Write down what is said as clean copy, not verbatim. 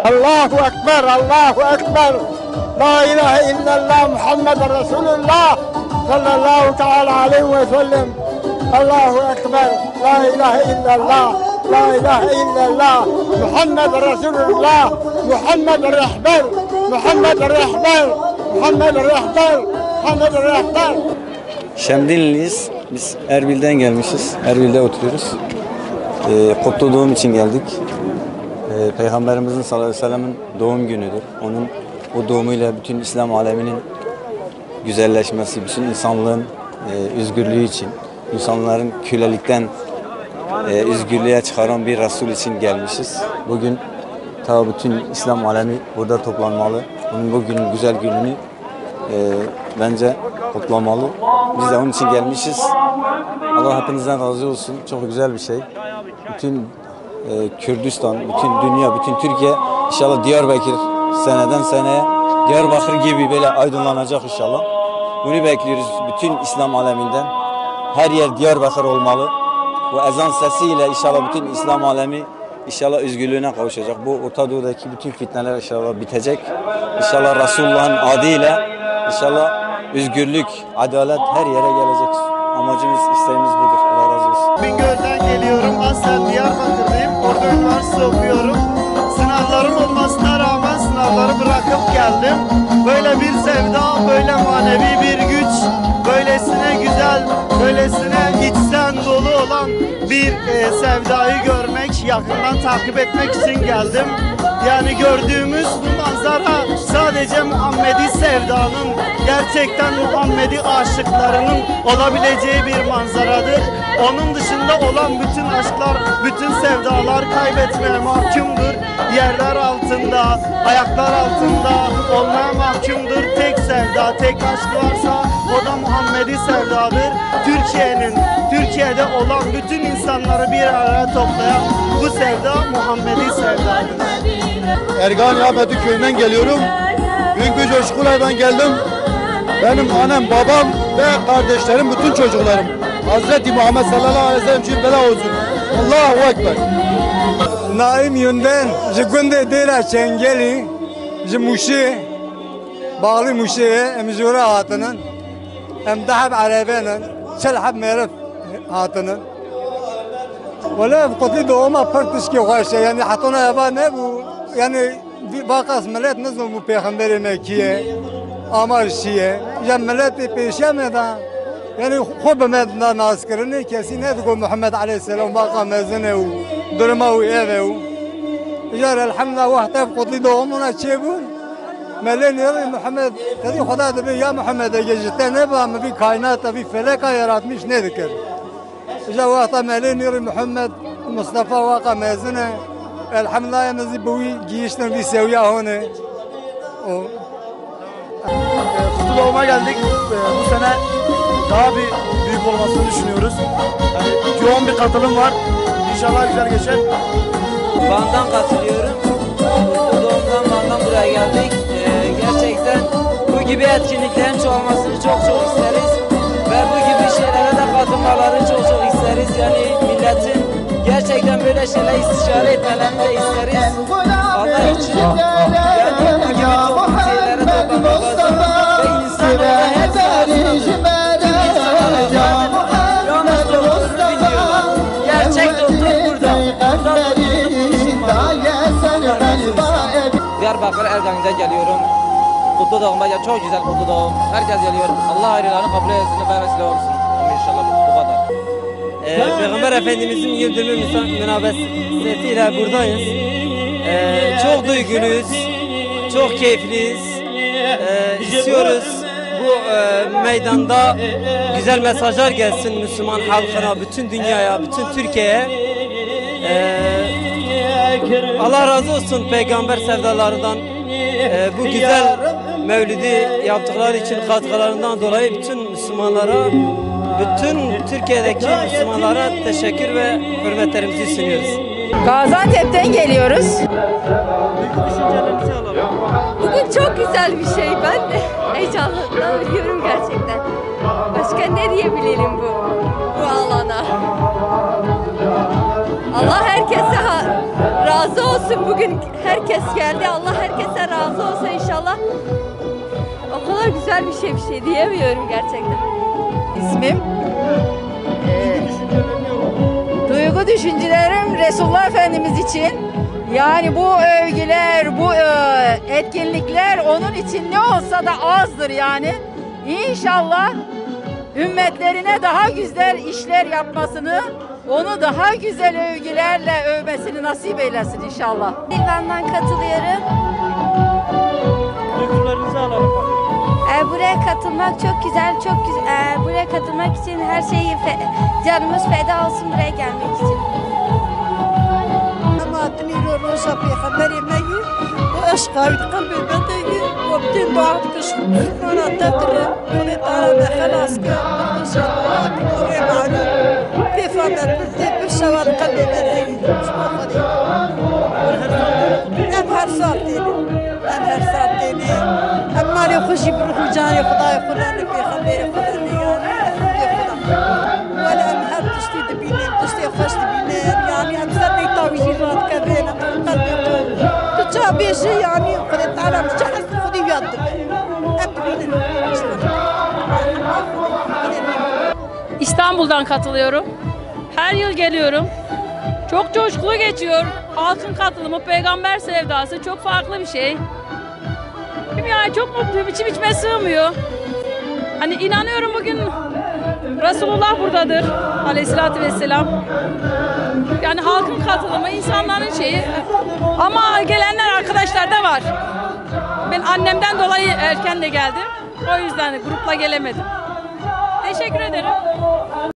Allahu Ekber, Allahu Ekber. La ilahe illallah Muhammed Resulullah sallallahu teala aleyhi ve sellem. Allahu Ekber, la ilahe illallah, la ilahe illallah Muhammed Resulullah, Muhammed Rehber, Muhammed Rehber, Muhammed Rehber, Muhammed Rehber. Şemdinliyiz. Biz Erbil'den gelmişiz. Erbil'de oturuyoruz. Kutlu doğum için geldik. Peygamberimizin sallallahu aleyhi ve sellem'in doğum günüdür. Onun o doğumuyla bütün İslam aleminin güzelleşmesi, bütün insanlığın özgürlüğü için, insanların kölelikten özgürlüğe çıkaran bir Resul için gelmişiz. Bugün tabi bütün İslam alemi burada toplanmalı. Onun bugün güzel gününü bence kutlamalı. Biz de onun için gelmişiz. Allah hepinizden razı olsun. Çok güzel bir şey. Bütün Kürdistan, bütün dünya, bütün Türkiye inşallah Diyarbakır seneden seneye Diyarbakır gibi böyle aydınlanacak inşallah. Bunu bekliyoruz bütün İslam aleminden. Her yer Diyarbakır olmalı. Bu ezan sesiyle inşallah bütün İslam alemi inşallah özgürlüğüne kavuşacak. Bu Orta Doğu'daki bütün fitneler inşallah bitecek. İnşallah Resulullah'ın adıyla inşallah özgürlük, adalet her yere gelecek. Amacımız, isteğimiz budur. Allah razı olsun. Bingöl'den geliyorum. Aslen Diyarbakır'dayım. Orada üniversite okuyorum. Sınavlarım olmasına rağmen sınavları bırakıp geldim. Böyle bir sevda, böyle manevi bir güç, böylesine güzel, böylesine içten dolu olan bir sevdayı görmek, yakından takip etmek için geldim. Yani gördüğümüz bu manzara sadece Muhammedi sevdanın, gerçekten Muhammedi aşıklarının olabileceği bir manzaradır. Onun dışında olan bütün aşklar, bütün sevdalar kaybetmeye mahkumdur. Yerler altında, ayaklar altında olmaya mahkumdur. Tek sevda, tek aşk varsa o da Muhammedi sevdadır. Türkiye'de olan bütün insanları bir araya toplayan bu sevda Muhammedi sevdadır. Ergani Ahmetli köyünden geliyorum. Büyük bir coşkuyla ben geldim. Benim annem, babam ve kardeşlerim, bütün çocuklarım Hazreti Muhammed sallallahu aleyhi ve sellem için bela olsun. Allahu Ekber. Naim yönden jigünde dera çengeli jimuşi bağlı muşiye emzura hatının emdahab arabenin şelhab merif hatının ولا قلت له ما فرتش كي غاشه يعني حطونا يابا نبو يعني باقي ملات نزلوا بو پیغمبر مکیه امر شیه یا ملات پیشا مدا يعني خوب مدنا ناس کرنے کسی نه تقول محمد عليه السلام باقي مزنه و درما و ایو یا الحمد لله وقت قلت له امنا چبون ملين يا محمد تدي خدا دبي يا محمد جيت نبا ما في كائنات في فلك yaratmış ne dikir إذا واقع مالين يري محمد مصطفى واقع مازنة الحمد لله يا مزي بوي جيشنا بيسويها هون. Kutlu doğuma geldik. Bu sene daha bir büyük olmasını düşünüyoruz. Yani yoğun bir katılım var. İnşallah güzel geçer. Van'dan katılıyorum. Kutlu doğumdan Van'dan buraya geldik. Gerçekten bu gibi etkinliklerin çoğalmasını çok isteriz. Ve bu gibi şeylere de katılmalarını çok isteriz. Yani milletin gerçekten böyle şeyler istişare etmelerini de isteriz. Allah için yani bu gibi şeylere toplanmak lazım. Ve insanlara hepsi aslında yanlış doktorunu biliyorlar. Gerçek doktor burada. Diyarbakır Ergani'den geliyorum. Kutlu doğuma gel, çok güzel kutlu doğum. Herkes geliyor. Allah hayırlarını kabul etsin ve vesile olsun. İnşallah bu kadar. Peygamber Efendimizin yıl dönümü münasebetiyle buradayız. Çok duyguluyuz, çok keyifliyiz. İstiyoruz bu meydanda güzel mesajlar gelsin Müslüman halkına, bütün dünyaya, bütün Türkiye'ye. Allah razı olsun peygamber sevdalarından. Bu güzel mevlidi yaptıkları için katkılarından dolayı bütün Müslümanlara, bütün Türkiye'deki Müslümanlara teşekkür ve hürmetlerimizi sunuyoruz. Gaziantep'ten geliyoruz. Düşüncelerinizi alalım. Bugün çok güzel bir şey. Ben de heyecanlanıyorum gerçekten. Başka ne diyebilirim bu alana? Allah herkese razı olsun. olsun bugün herkes geldi. Allah herkese razı olsun inşallah. O kadar güzel bir şey diyemiyorum gerçekten. İsmim duygu düşüncelerim Resulullah Efendimiz için. Yani bu övgüler, bu etkinlikler onun için ne olsa da azdır yani. İnşallah ümmetlerine daha güzel işler yapmasını, onu daha güzel övgülerle övmesini nasip eylesin inşallah. Dilban'dan katılıyorum. Duygularınızı alalım. Buraya katılmak çok güzel, çok güzel. Buraya katılmak için her şeyi canımız feda olsun buraya gelmek için. روزا بيخبري ماجي واشقى قلبي بدي وبدين ضاعت كشخص انا تدر ولد انا خلاص كوري معلوم كيف انا بدي بالشوال قلبي بدي امهر صارتيني اما لي خشي بروح جاني خداي خلاني بيخبري خلاني ولا امهر تشتي دبيني تشتي خش دبيني يعني امسرني توجيهات كبيرة قلبي تجابيشي يعني قلت على مش حس خدي يد İstanbul'dan katılıyorum. Her yıl geliyorum. Çok coşkulu geçiyor. Halkın katılımı, peygamber sevdası çok farklı bir şey. Yani çok mutluyum. İçim içime sığmıyor. Hani inanıyorum bugün Resulullah buradadır. Aleyhissalatü vesselam. Yani halkın katılımı, insanların şeyi. Ama gelenler arkadaşlar da var. Ben annemden dolayı erken de geldim. O yüzden grupla gelemedim. Teşekkür ederim.